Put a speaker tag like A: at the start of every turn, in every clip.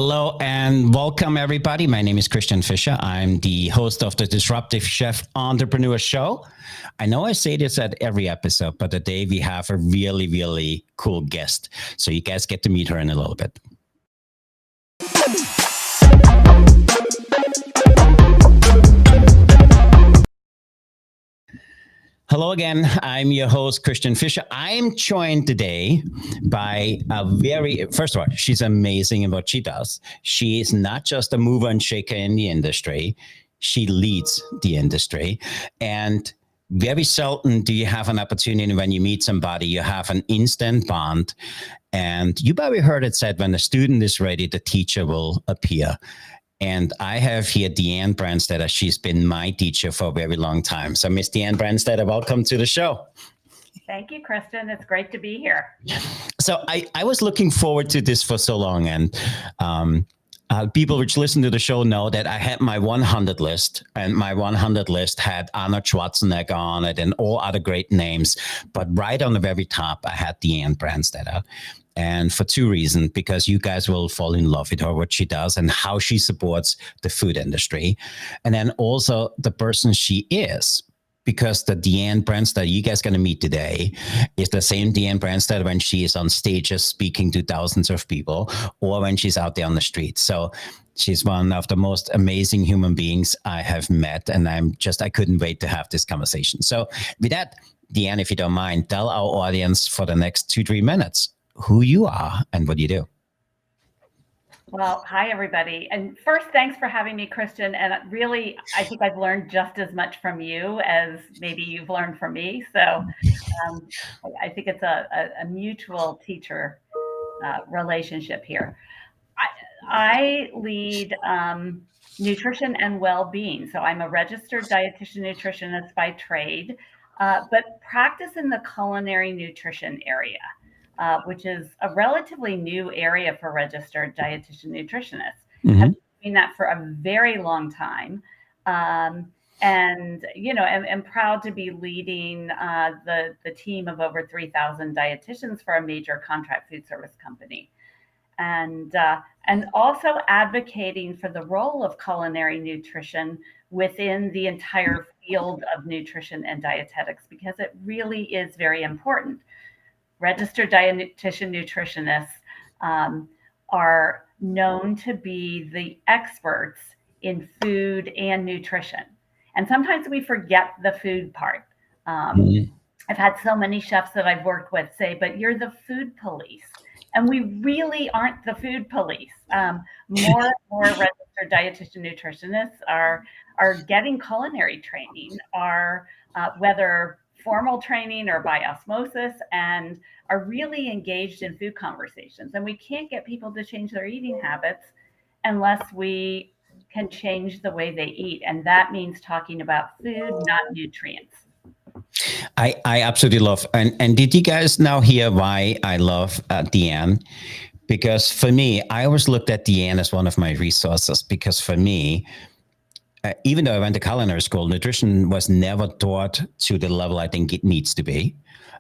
A: Hello and welcome, everybody. My name is Christian Fischer. I'm the host of the Disruptive Chef Entrepreneur Show. I know I say this at every episode, but today we have a really, really cool guest. So you guys get to meet her in a little bit. Hello again. I'm your host, Christian Fischer. I'm joined today by first of all, she's amazing in what she does. She is not just a mover and shaker in the industry. She leads the industry. And very seldom do you have an opportunity when you meet somebody, you have an instant bond. And you probably heard it said, when the student is ready, the teacher will appear. And I have here Deanne Brandstetter. She's been my teacher for a very long time. So Miss Deanne Brandstetter, welcome to the show.
B: Thank you, Kristen. It's great to be here.
A: So I was looking forward to this for so long. And people which listen to the show know that I had my 100 list. And my 100 list had Arnold Schwarzenegger on it and all other great names. But right on the very top, I had Deanne Brandstetter. And for two reasons, because you guys will fall in love with her, what she does and how she supports the food industry. And then also the person she is, because the Deanne Brandstetter you guys are going to meet today is the same Deanne Brandstetter when she is on stages speaking to thousands of people or when she's out there on the street. So she's one of the most amazing human beings I have met. And I couldn't wait to have this conversation. So with that, Deanne, if you don't mind, tell our audience for the next 2-3 minutes who you are and what you do.
B: Well, hi, everybody. And first, thanks for having me, Christian. And really, I think I've learned just as much from you as maybe you've learned from me. So I think it's a mutual teacher relationship here. I lead nutrition and well-being. So I'm a registered dietitian nutritionist by trade, but practice in the culinary nutrition area. Which is a relatively new area for registered dietitian nutritionists.
A: Mm-hmm.
B: I've been doing that for a very long time. And, you know, I'm proud to be leading the team of over 3,000 dietitians for a major contract food service company. And also advocating for the role of culinary nutrition within the entire field of nutrition and dietetics, because it really is very important. Registered dietitian nutritionists are known to be the experts in food and nutrition. And sometimes we forget the food part. I've had so many chefs that I've worked with say, but you're the food police. And we really aren't the food police. More and more registered dietitian nutritionists are getting culinary training, whether formal training or by osmosis, and are really engaged in food conversations. And we can't get people to change their eating habits unless we can change the way they eat. And that means talking about food, not nutrients.
A: I absolutely love. And did you guys now hear why I love Deanne? Because for me, I always looked at Deanne as one of my resources, because for me, even though I went to culinary school, nutrition was never taught to the level I think it needs to be.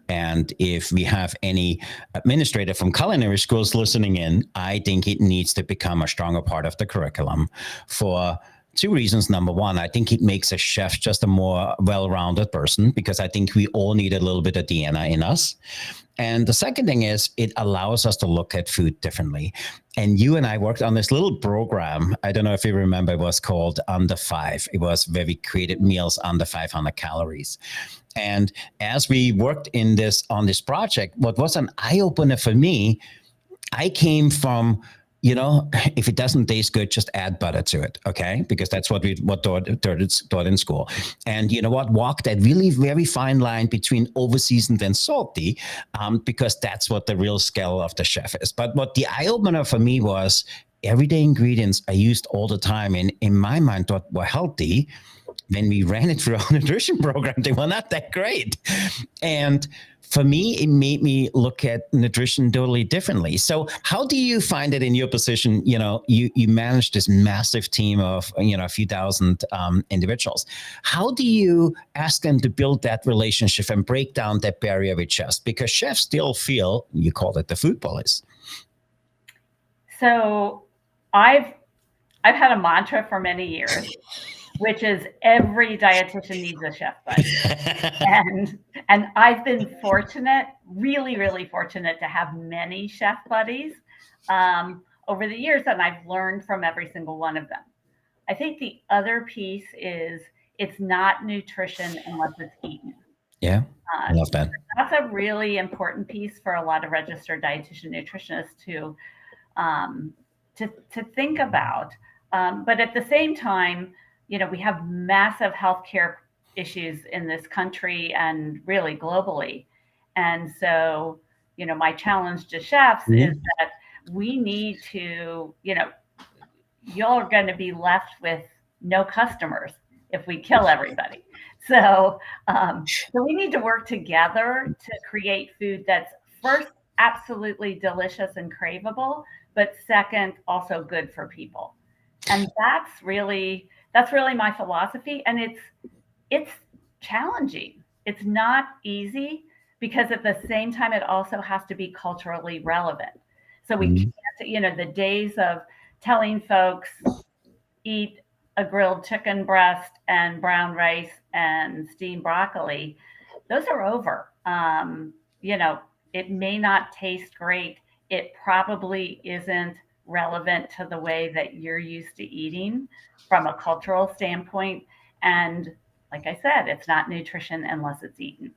A: And if we have any administrator from culinary schools listening in, I think it needs to become a stronger part of the curriculum for two reasons. Number one, I think it makes a chef just a more well-rounded person, because I think we all need a little bit of Deanna in us. And the second thing is it allows us to look at food differently. And you and I worked on this little program. I don't know if you remember, it was called Under 5. It was where we created meals under 500 calories. And as we worked on this project, what was an eye-opener for me, I came from, you know, if it doesn't taste good, just add butter to it, okay? Because that's what we taught in school. And you know what? Walk that really very fine line between over-seasoned and salty, because that's what the real skill of the chef is. But what the eye-opener for me was, everyday ingredients I used all the time, and in my mind, thought were healthy. When we ran it through our nutrition program, they were not that great. And for me, it made me look at nutrition totally differently. So how do you find it in your position? You know, you manage this massive team of, you know, a few thousand individuals. How do you ask them to build that relationship and break down that barrier with chefs? Because chefs still feel, you call it the food police.
B: So I've I've had a mantra for many years, which is every dietitian needs a chef buddy. And I've been fortunate, really, really fortunate to have many chef buddies over the years, and I've learned from every single one of them. I think the other piece is it's not nutrition unless it's eaten.
A: Yeah, I
B: Uh,
A: love that.
B: that's a really important piece for a lot of registered dietitian nutritionists um, to think about. But at the same time, we have massive healthcare issues in this country and really globally. And so, my challenge to chefs is
A: Mhm.
B: that we need to, y'all are going to be left with no customers if we kill everybody. So, so we need to work together to create food that's first absolutely delicious and craveable, but second also good for people. And that's really my philosophy. And it's challenging. It's not easy because at the same time it also has to be culturally relevant. So we
A: Mhm.
B: can't, the days of telling folks eat a grilled chicken breast and brown rice and steamed broccoli, those are over. It may not taste great. It probably isn't relevant to the way that you're used to eating from a cultural standpoint. And like I said, it's not nutrition unless it's eaten.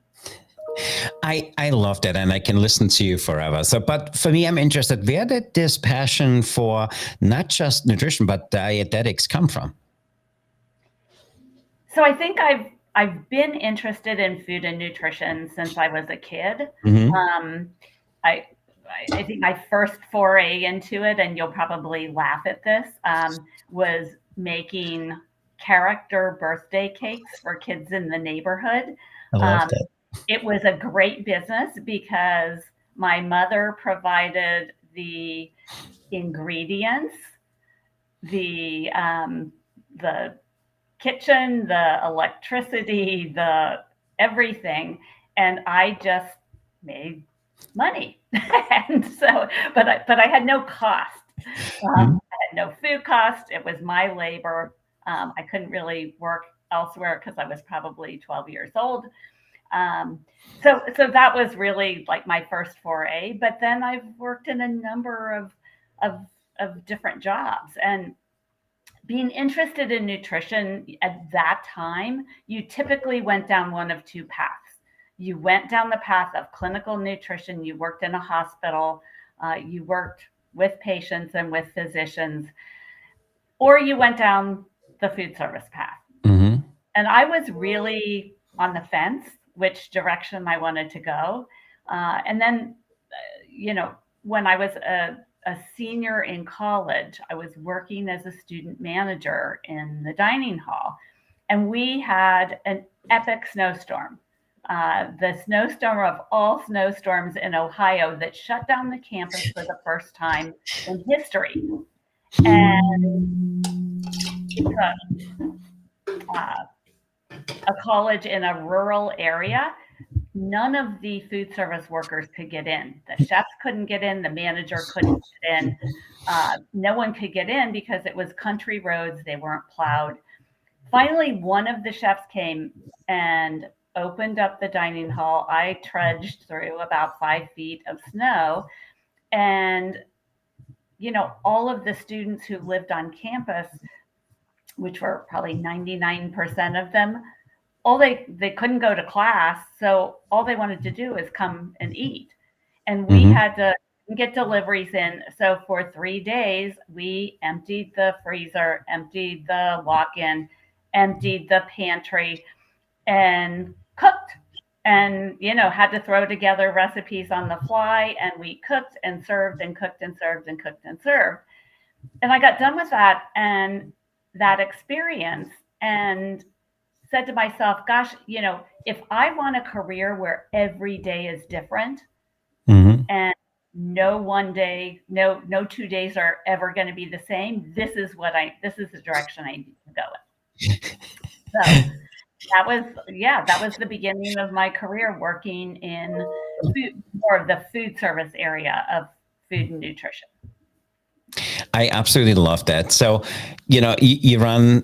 A: I love that, and I can listen to you forever. So, but for me, I'm interested. Where did this passion for not just nutrition but dietetics come from?
B: So I think I've been interested in food and nutrition since I was a kid.
A: Hmm.
B: Um, I I think my first foray into it, and you'll probably laugh at this, was making character birthday cakes for kids in the neighborhood.
A: I love
B: Um,
A: that.
B: it was a great business because my mother provided the ingredients, the kitchen, the electricity, the everything, and I just made money. And so, but I had no cost.
A: Mhm.
B: I had no food cost. It was my labor. I couldn't really work elsewhere because I was probably 12 years old. Um, so that was really like my first foray. But then I've worked in a number of of different jobs, and being interested in nutrition at that time, you typically went down one of two paths. You went down the path of clinical nutrition, you worked in a hospital, you worked with patients and with physicians, or you went down the food service path.
A: Hmm.
B: And I was really on the fence which direction I wanted to go. And then, when I was a senior in college, I was working as a student manager in the dining hall, and we had an epic snowstorm. The snowstorm of all snowstorms in Ohio that shut down the campus for the first time in history. And it's a college in a rural area. None of the food service workers could get in. The chefs couldn't get in. The manager couldn't get in. No one could get in because it was country roads. They weren't plowed. Finally, one of the chefs came and opened up the dining hall. I trudged through about 5 feet of snow. And, all of the students who lived on campus, which were probably 99% of them, all they couldn't go to class, so all they wanted to do is come and eat. And we
A: Hmm.
B: had to get deliveries in. So for 3 days, we emptied the freezer, emptied the walk-in, emptied the pantry, and cooked. And had to throw together recipes on the fly, and we cooked and served and cooked and served and cooked and served. And I got done with that and that experience, and said to myself, gosh, if I want a career where every day is different
A: Hmm.
B: and no one day, no 2 days are ever going to be the same, this is the direction I need to go in. So that was the beginning of my career working in food, or the food service area of food and nutrition.
A: I absolutely love that. So, you run,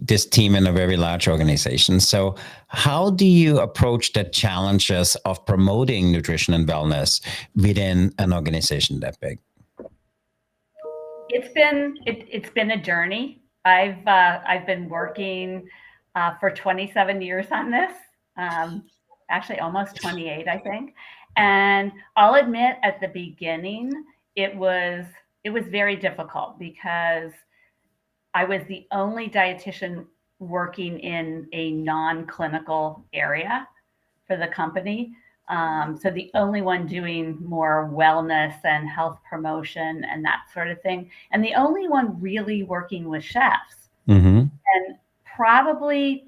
A: this team in a very large organization. So, how do you approach the challenges of promoting nutrition and wellness within an organization that big?
B: It's been a journey. I've been working for 27 years on this. Um, Actually, almost 28, I think. And I'll admit, at the beginning, it was it was very difficult because I was the only dietitian working in a non-clinical area for the company. So the only one doing more wellness and health promotion and that sort of thing, and the only one really working with chefs.
A: Mm-hmm.
B: And probably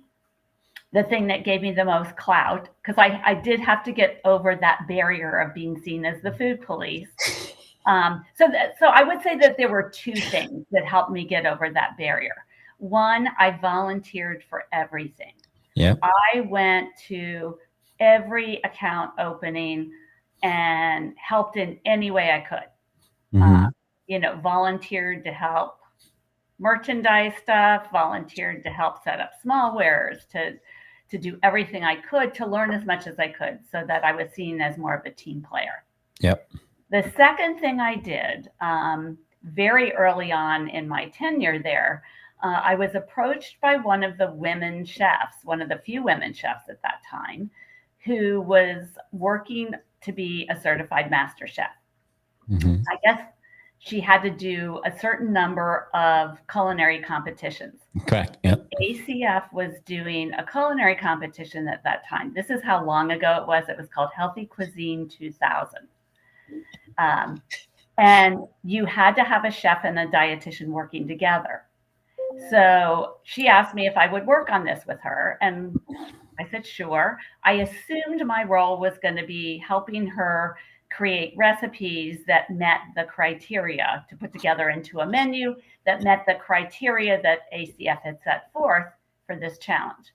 B: the thing that gave me the most clout, because I did have to get over that barrier of being seen as the food police. So I would say that there were two things that helped me get over that barrier. One, I volunteered for everything.
A: Yeah.
B: I went to every account opening and helped in any way I could. Uh,
A: Mm-hmm.
B: Volunteered to help merchandise stuff, volunteered to help set up smallwares, to do everything I could to learn as much as I could so that I was seen as more of a team player.
A: Yep.
B: The second thing I did very early on in my tenure there, I was approached by one of the women chefs, one of the few women chefs at that time, who was working to be a certified master chef.
A: Mm-hmm.
B: I guess she had to do a certain number of culinary competitions.
A: Correct. Yep.
B: ACF was doing a culinary competition at that time. This is how long ago it was. It was called Healthy Cuisine 2000. Um, and you had to have a chef and a dietitian working together. So she asked me if I would work on this with her. And I said, sure. I assumed my role was going to be helping her create recipes that met the criteria to put together into a menu that met the criteria that ACF had set forth for this challenge.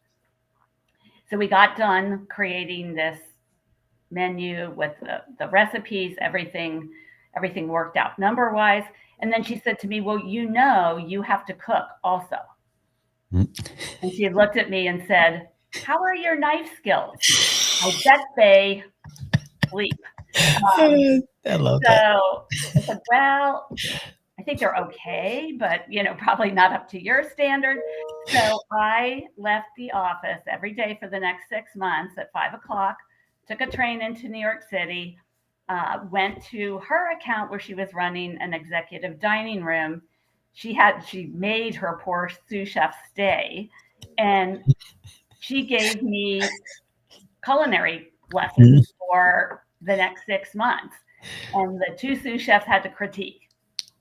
B: So we got done creating this menu with the recipes, everything worked out number wise. And then she said to me, well, you have to cook also. And she looked at me and said, how are your knife skills? I bet they sleep.
A: I love that.
B: So I said, well, I think they're okay, but probably not up to your standard. So I left the office every day for the next 6 months at 5 o'clock, took a train into New York City, went to her account where she was running an executive dining room. She made her poor sous chef stay, and she gave me culinary lessons for the next 6 months. And the two sous chefs had to critique.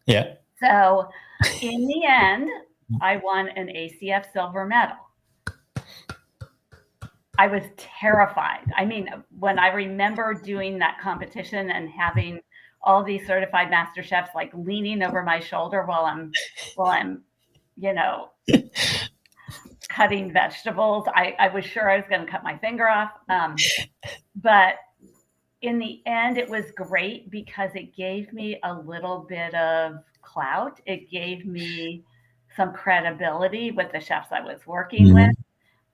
A: Yeah.
B: So in the end, I won an ACF silver medal. I was terrified. I mean, when I remember doing that competition and having all these certified master chefs like leaning over my shoulder while I'm, cutting vegetables, I was sure I was going to cut my finger off. But in the end, it was great because it gave me a little bit of clout. It gave me some credibility with the chefs I was working with.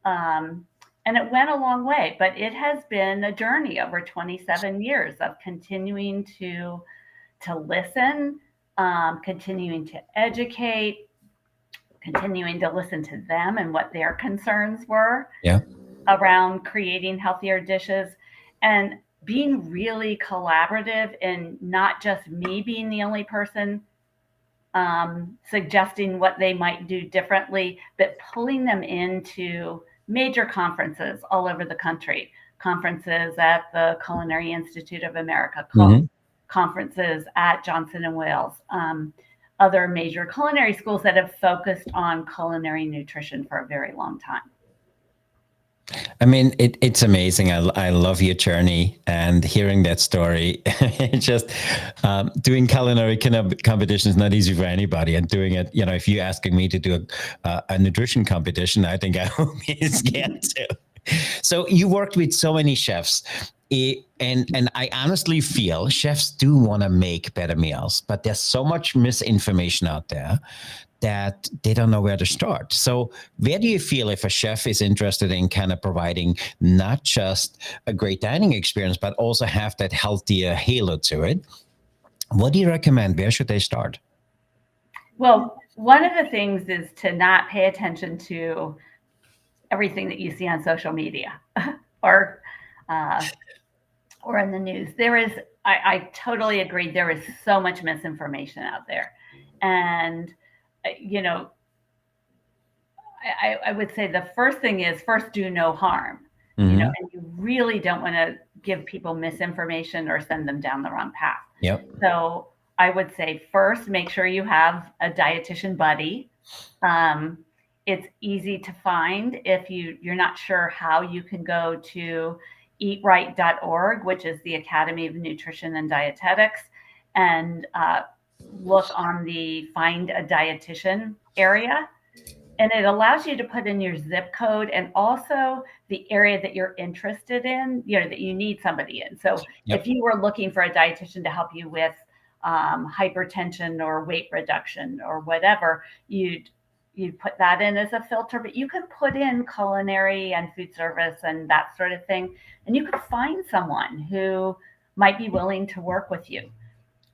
B: And it went a long way, but it has been a journey over 27 years of continuing to listen, continuing to educate, continuing to listen to them and what their concerns were around creating healthier dishes, and being really collaborative and not just me being the only person suggesting what they might do differently, but pulling them into major conferences all over the country, conferences at the Culinary Institute of America, conferences at Johnson and Wales, other major culinary schools that have focused on culinary nutrition for a very long time.
A: I mean, it's amazing. I love your journey and hearing that story. Just doing culinary competition is not easy for anybody. And doing it, if you're asking me to do a nutrition competition, I think I would be scared too. So you worked with so many chefs. And I honestly feel chefs do want to make better meals, but there's so much misinformation out there that they don't know where to start. So where do you feel if a chef is interested in kind of providing not just a great dining experience, but also have that healthier halo to it? What do you recommend? Where should they start?
B: Well, one of the things is to not pay attention to everything that you see on social media or uh, or in the news. I totally agree. There is so much misinformation out there, and you know, I would say the first thing is first do no harm.
A: Mm-hmm.
B: And you really don't want to give people misinformation or send them down the wrong path.
A: Yep.
B: So I would say first, make sure you have a dietitian buddy. Um, it's easy to find if you're not sure how you can go to eatright.org, which is the Academy of Nutrition and Dietetics, and look on the Find a Dietitian area, and it allows you to put in your zip code and also the area that you're interested in, that you need somebody in. So
A: Yep.
B: if you were looking for a dietitian to help you with hypertension or weight reduction or whatever, you'd put that in as a filter, but you can put in culinary and food service and that sort of thing, and you could find someone who might be willing to work with you.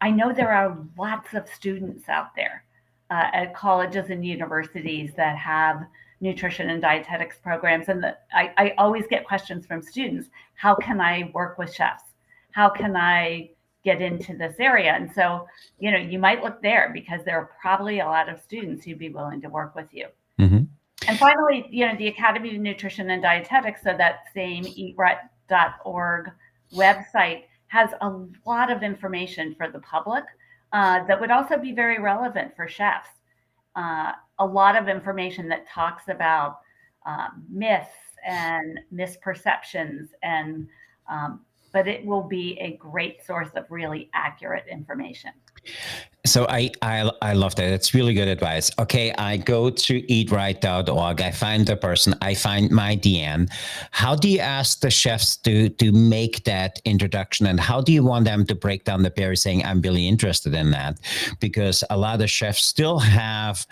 B: I know there are lots of students out there at colleges and universities that have nutrition and dietetics programs. And I always get questions from students: how can I work with chefs? How can I get into this area? And so, you might look there because there are probably a lot of students who'd be willing to work with you.
A: Mm-hmm.
B: And finally, the Academy of Nutrition and Dietetics, so that same eatright.org website, has a lot of information for the public that would also be very relevant for chefs. A lot of information that talks about myths and misperceptions, but it will be a great source of really accurate information.
A: So I love that. It's really good advice. Okay, I go to eatright.org. I find the person. I find my Deanne. How do you ask the chefs to make that introduction, and how do you want them to break down the barrier, saying I'm really interested in that? Because a lot of chefs still have,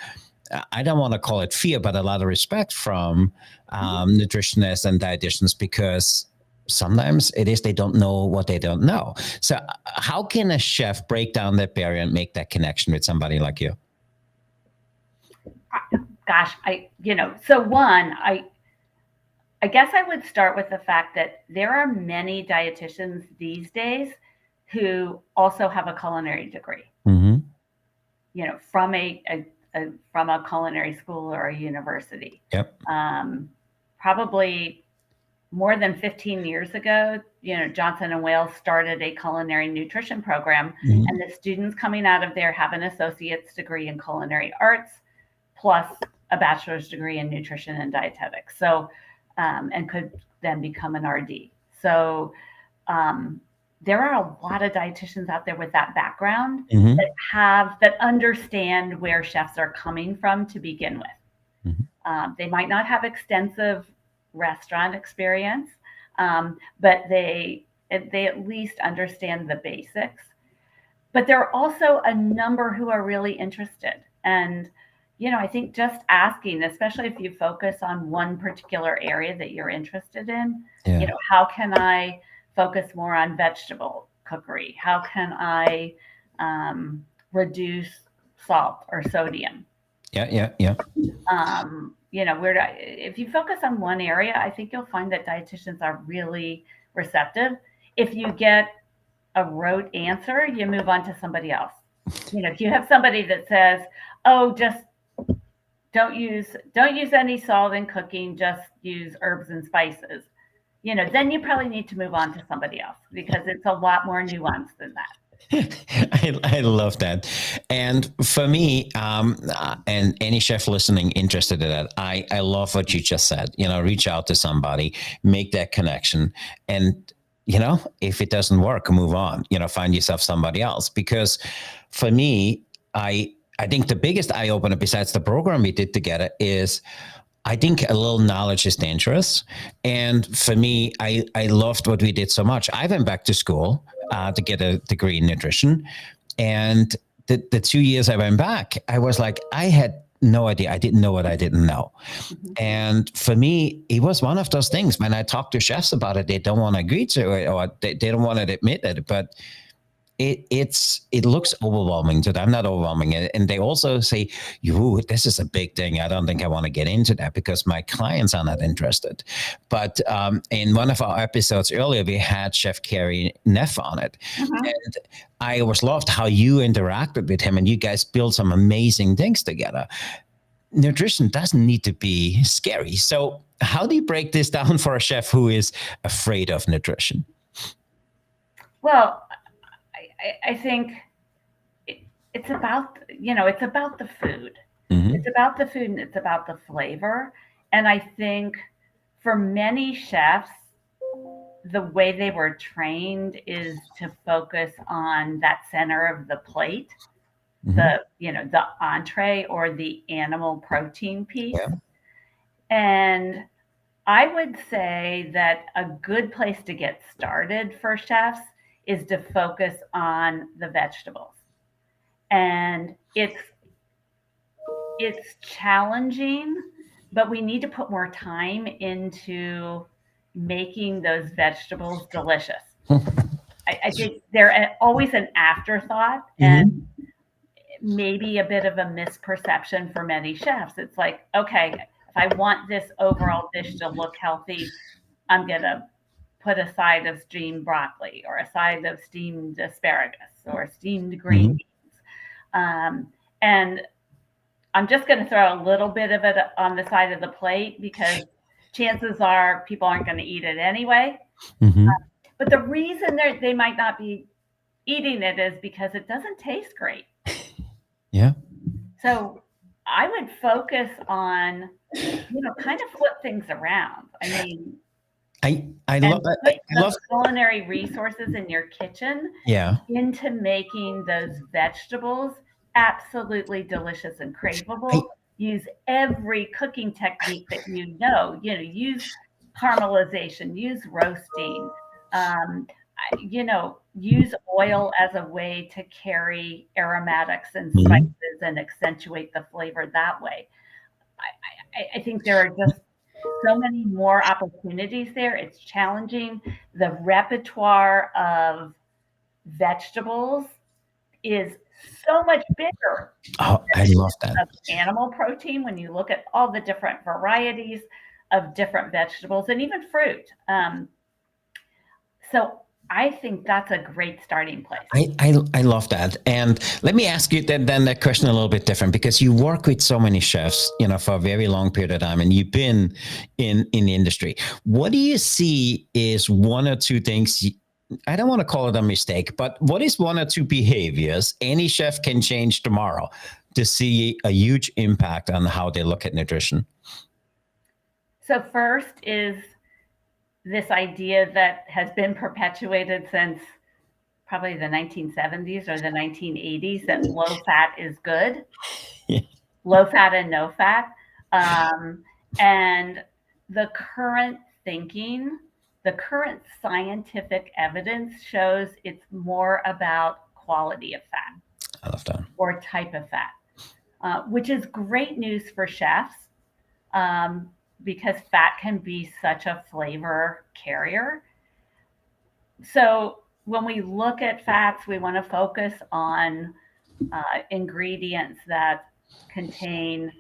A: I don't want to call it fear, but a lot of respect from nutritionists and dietitians, because sometimes it is they don't know what they don't know. So how can a chef break down that barrier and make that connection with somebody like you?
B: Gosh, so one, I guess I would start with the fact that there are many dietitians these days who also have a culinary degree,
A: Mm-hmm.
B: from from a culinary school or a university.
A: Yep.
B: Probably more than 15 years ago, Johnson and Wales started a culinary nutrition program,
A: Mm-hmm.
B: and the students coming out of there have an associate's degree in culinary arts, plus a bachelor's degree in nutrition and dietetics. So, and could then become an RD. So, there are a lot of dietitians out there with that background
A: Mm-hmm.
B: that understand where chefs are coming from to begin with.
A: Mm-hmm.
B: They might not have extensive restaurant experience, but they at least understand the basics. But there are also a number who are really interested. And, I think just asking, especially if you focus on one particular area that you're interested in,
A: Yeah.
B: How can I focus more on vegetable cookery? How can I reduce salt or sodium?
A: Yeah.
B: If you focus on one area, I think you'll find that dietitians are really receptive. If you get a rote answer, you move on to somebody else. If you have somebody that says, "Oh, just don't use any salt in cooking, just use herbs and spices," then you probably need to move on to somebody else, because it's a lot more nuanced than that.
A: I love that. And for me, and any chef listening interested in that, I love what you just said. Reach out to somebody, make that connection. And, if it doesn't work, move on, find yourself somebody else. Because for me, I think the biggest eye opener, besides the program we did together, is I think a little knowledge is dangerous. And for me, I loved what we did so much. I went back to school to get a degree in nutrition. And the 2 years I went back, I was like, I had no idea. I didn't know what I didn't know.
B: Mhm.
A: And for me, it was one of those things. When I talk to chefs about it, they don't want to agree to it, or they don't want to admit it. But it looks overwhelming to them, not overwhelming. And they also say, "You, this is a big thing. I don't think I want to get into that because my clients are not interested." But in one of our episodes earlier, we had Chef Carrie Neff on it,
B: Mhm.
A: and I always loved how you interacted with him, and you guys built some amazing things together. Nutrition doesn't need to be scary. So, how do you break this down for a chef who is afraid of nutrition?
B: Well, I think it, it's about, it's about the food.
A: Mm-hmm.
B: It's about the food and it's about the flavor. And I think for many chefs, the way they were trained is to focus on that center of the plate,
A: Mm-hmm.
B: the entree or the animal protein piece.
A: Yeah.
B: And I would say that a good place to get started for chefs is to focus on the vegetables. And it's challenging, but we need to put more time into making those vegetables delicious. I think they're always an afterthought and
A: Mm-hmm.
B: maybe a bit of a misperception for many chefs. It's like, okay, if I want this overall dish to look healthy, I'm going to put a side of steamed broccoli or a side of steamed asparagus or steamed green
A: Mm-hmm.
B: beans. And I'm just going to throw a little bit of it on the side of the plate because chances are people aren't going to eat it anyway.
A: Mm-hmm.
B: But the reason they might not be eating it is because it doesn't taste great.
A: Yeah.
B: So I would focus on, kind of flip things around. I mean,
A: I love
B: and put
A: I
B: the
A: love
B: culinary resources in your kitchen
A: yeah.
B: into making those vegetables absolutely delicious and
A: I
B: craveable. Use every cooking technique that use caramelization, use roasting, um, use oil as a way to carry aromatics and
A: mhm.
B: spices and accentuate the flavor that way. I think there are just so many more opportunities there. It's challenging. The repertoire of vegetables is so much bigger
A: Oh,
B: than
A: I
B: it
A: love
B: is
A: that.
B: of animal protein when you look at all the different varieties of different vegetables and even fruit. So I think that's a great starting place.
A: I love that. And let me ask you then that question a little bit different because you work with so many chefs, for a very long period of time and you've been in the industry. What do you see is one or two things I don't want to call it a mistake, but what is one or two behaviors any chef can change tomorrow to see a huge impact on how they look at nutrition?
B: So first is this idea that has been perpetuated since probably the 1970s or the 1980s that low fat is good,
A: Yeah.
B: low fat and no fat. Um, and the current thinking, the current scientific evidence shows it's more about quality of fat
A: I love that.
B: or type of fat, which is great news for chefs um, because fat can be such a flavor carrier. So when we look at fats, we want to focus on ingredients that contain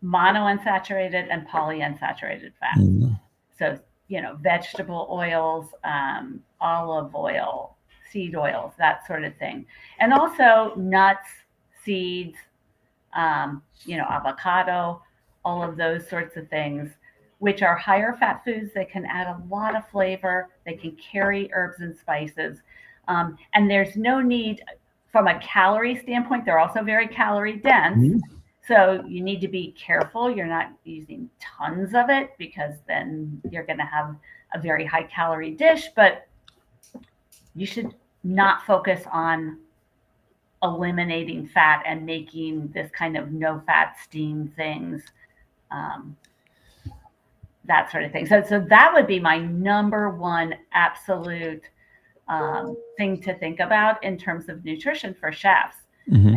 B: monounsaturated and polyunsaturated fats.
A: Mhm.
B: So, vegetable oils, olive oil, seed oils, that sort of thing. And also nuts, seeds, avocado, all of those sorts of things, which are higher fat foods. They can add a lot of flavor, they can carry herbs and spices. And there's no need, from a calorie standpoint, they're also very calorie dense.
A: Mhm.
B: So you need to be careful. You're not using tons of it because then you're going to have a very high calorie dish, but you should not focus on eliminating fat and making this kind of no fat steam things um, that sort of thing. So that would be my number one absolute thing to think about in terms of nutrition for chefs.
A: Hmm.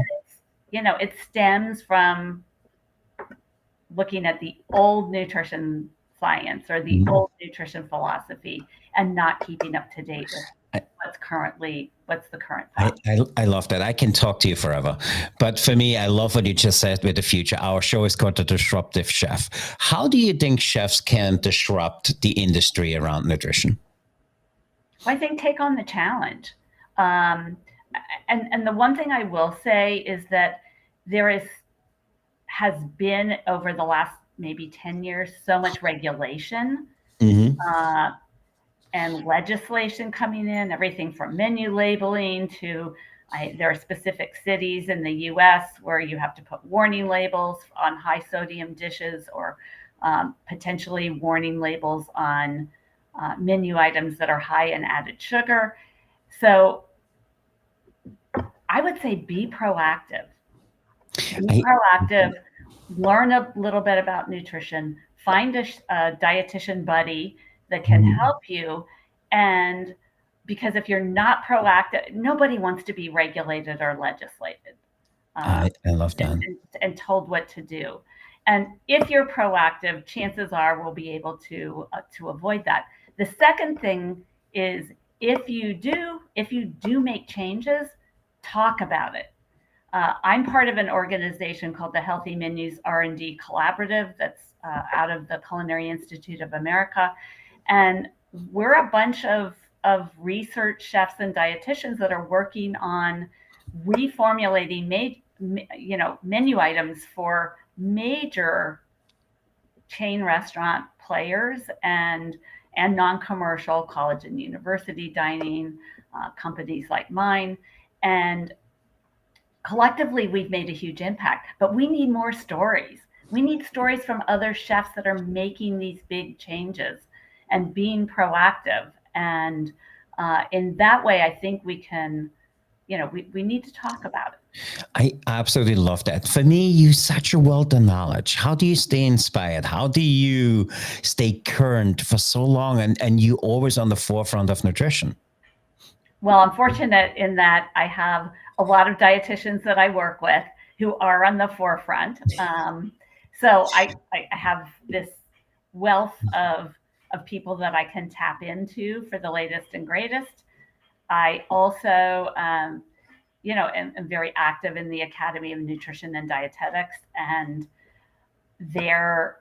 B: It stems from looking at the old nutrition science or the
A: Hmm.
B: old nutrition philosophy and not keeping up to date with what's the current
A: I,
B: fact.
A: I love that. I can talk to you forever. But for me, I love what you just said with the future. Our show is called The Disruptive Chef. How do you think chefs can disrupt the industry around nutrition?
B: Well, I think take on the challenge. Um, and the one thing I will say is that there has been over the last maybe 10 years so much regulation
A: Hmm.
B: uh, and legislation coming in, everything from menu labeling to there are specific cities in the US where you have to put warning labels on high sodium dishes or potentially warning labels on menu items that are high in added sugar. So I would say be proactive. Be
A: I,
B: proactive, learn a little bit about nutrition, find a dietitian buddy that can
A: Mhm.
B: help you. And because if you're not proactive, nobody wants to be regulated or legislated uh,
A: I love
B: and,
A: that.
B: and told what to do. And if you're proactive, chances are we'll be able to avoid that. The second thing is if you do make changes, talk about it. I'm part of an organization called the Healthy Menus R&D Collaborative that's out of the Culinary Institute of America. And we're a bunch of research chefs and dietitians that are working on reformulating menu items for major chain restaurant players and non-commercial college and university dining companies like mine. And collectively we've made a huge impact, but we need more stories. We need stories from other chefs that are making these big changes and being proactive. And in that way, I think we can, we need to talk about it.
A: I absolutely love that. For me, you such a wealth of knowledge. How do you stay inspired? How do you stay current for so long and you always on the forefront of nutrition?
B: Well, I'm fortunate in that I have a lot of dietitians that I work with who are on the forefront. So I have this wealth of people that I can tap into for the latest and greatest. I also, am very active in the Academy of Nutrition and Dietetics, and they're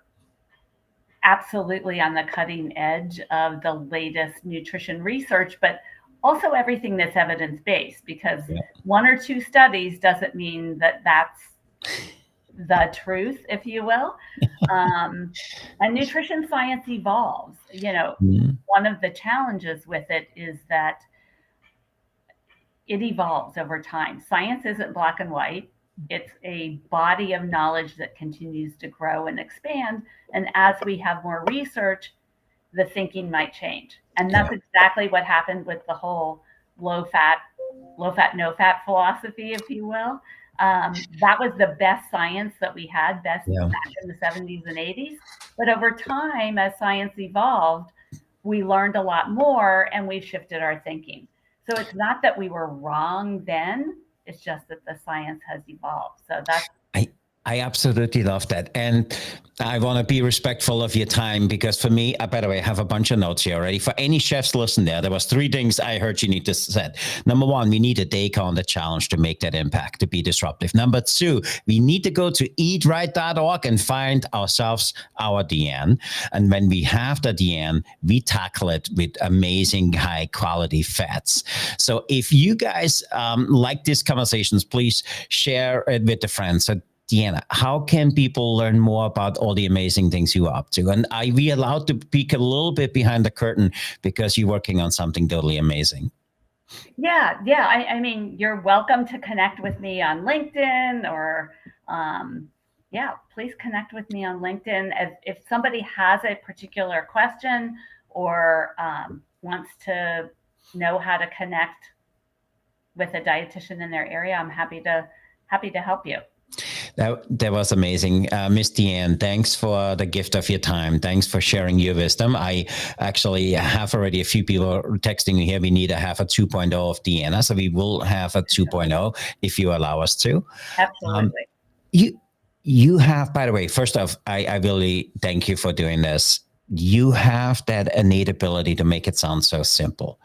B: absolutely on the cutting edge of the latest nutrition research, but also everything that's evidence based, because
A: Yeah.
B: one or two studies doesn't mean that that's the truth, if you will. Um, and nutrition science evolves.
A: Mhm.
B: One of the challenges with it is that it evolves over time. Science isn't black and white. It's a body of knowledge that continues to grow and expand. And as we have more research, the thinking might change. And
A: Yeah.
B: that's exactly what happened with the whole low fat, no fat philosophy, if you will. That was the best science that we had best
A: Yeah.
B: back in the 70s and 80s. But over time, as science evolved, we learned a lot more and we've shifted our thinking. So it's not that we were wrong then, it's just that the science has evolved. So that's
A: I I absolutely love that. And I want to be respectful of your time because for me, by the way, I have a bunch of notes here already. For any chefs listen there was three things I heard you need to set. Number one, we need a day on the challenge to make that impact, to be disruptive. Number two, we need to go to eatright.org and find ourselves our Deanne. And when we have the Deanne, we tackle it with amazing high quality fats. So if you guys like these conversations, please share it with the friends. So Deanna, how can people learn more about all the amazing things you are up to? And are we allowed to peek a little bit behind the curtain because you're working on something totally amazing?
B: yeah. I mean, you're welcome to connect with me on LinkedIn or, um, yeah, please connect with me on LinkedIn. If somebody has a particular question or wants to know how to connect with a dietitian in their area, I'm happy to help you.
A: That was amazing. Miss Deanne, thanks for the gift of your time. Thanks for sharing your wisdom. I actually have already a few people texting me here. We need to have a 2.0 of Deanna. So we will have a 2.0 if you allow us to. Um,
B: Absolutely.
A: you you have, by the way, first off, I really thank you for doing this. You have that innate ability to make it sound so simple,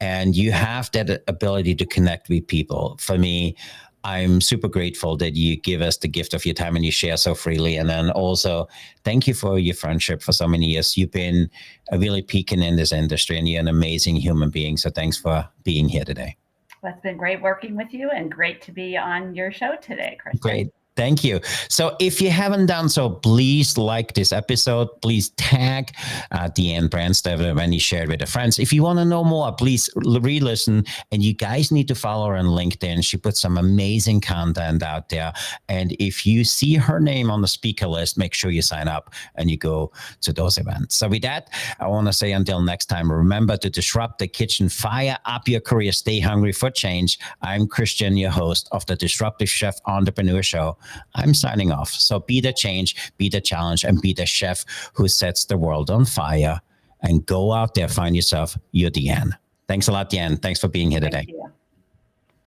A: and you have that ability to connect with people. For me, I'm super grateful that you give us the gift of your time and you share so freely. And then also, thank you for your friendship for so many years. You've been really peaking in this industry, and you're an amazing human being. So thanks for being here today.
B: Well, it's been great working with you and great to be on your show today, Christian.
A: Great. Thank you. So if you haven't done so, please like this episode. Please tag Deanne Brandstetter when you share it with your friends. If you want to know more, please re-listen. And you guys need to follow her on LinkedIn. She puts some amazing content out there. And if you see her name on the speaker list, make sure you sign up and you go to those events. So with that, I want to say until next time, remember to disrupt the kitchen, fire up your career, stay hungry for change. I'm Christian, your host of the Disruptive Chef Entrepreneur Show. I'm signing off. So be the change, be the challenge, and be the chef who sets the world on fire. And go out there, find yourself your Deanne. Thanks a lot, Deanne. Thanks for being here today.
B: Thank you.